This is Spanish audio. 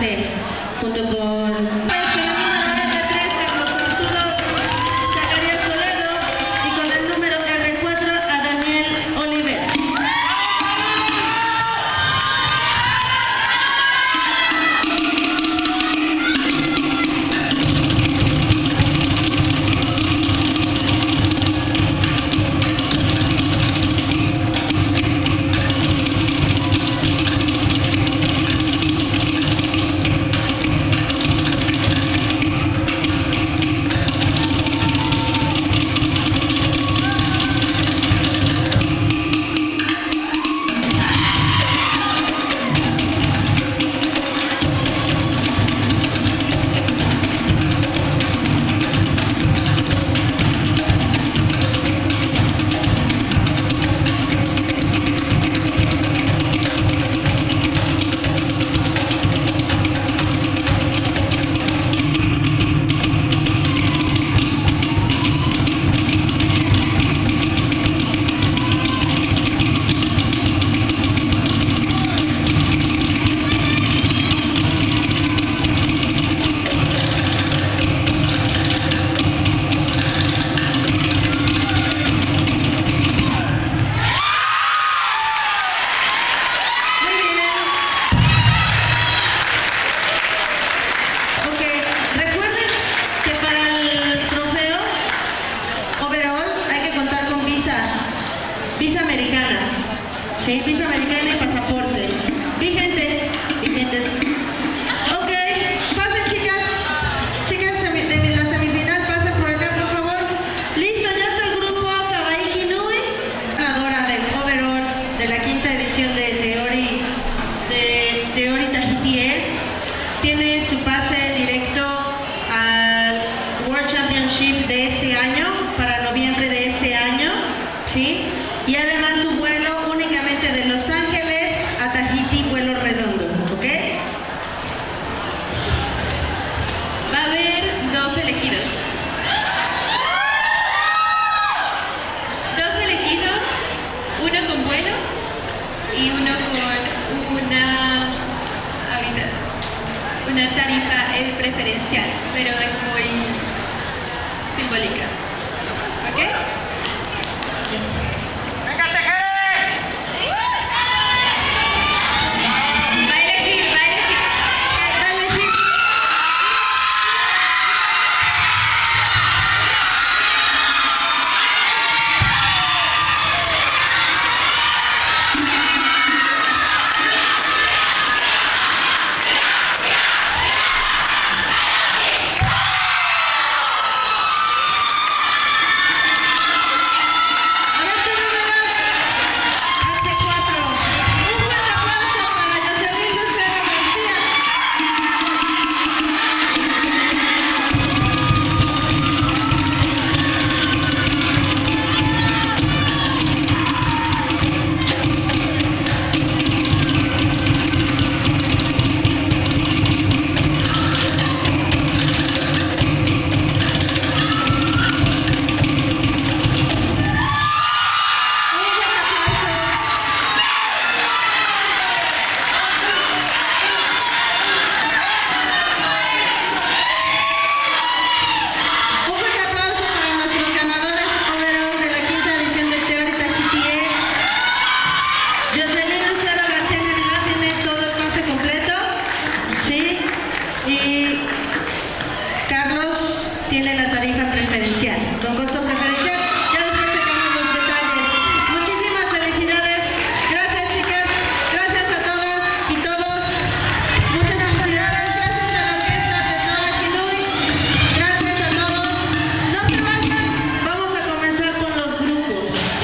pase junto con el número R3, Carlos Arturo Zacarías Toledo, y con el número R4 a Daniel Oliver. Visa americana, ¿sí? Visa americana y pasaporte. Vigentes. Ok, pasen chicas de la semifinal, pasen por acá por favor. Listo, ya está el grupo Kadaiki Nui, ganadora del overall de la quinta edición de Teori Tahiti. Tiene su pase directo al World Championship de este año, para noviembre de este año, ¿sí? Y además su vuelo únicamente de Los Ángeles a Tahiti, vuelo redondo, ¿ok? Va a haber 2 elegidos. 2 elegidos, uno con vuelo y uno con una tarifa preferencial, pero es muy simbólica. ¿Ok? Y Carlos tiene la tarifa preferencial, con costo preferencial.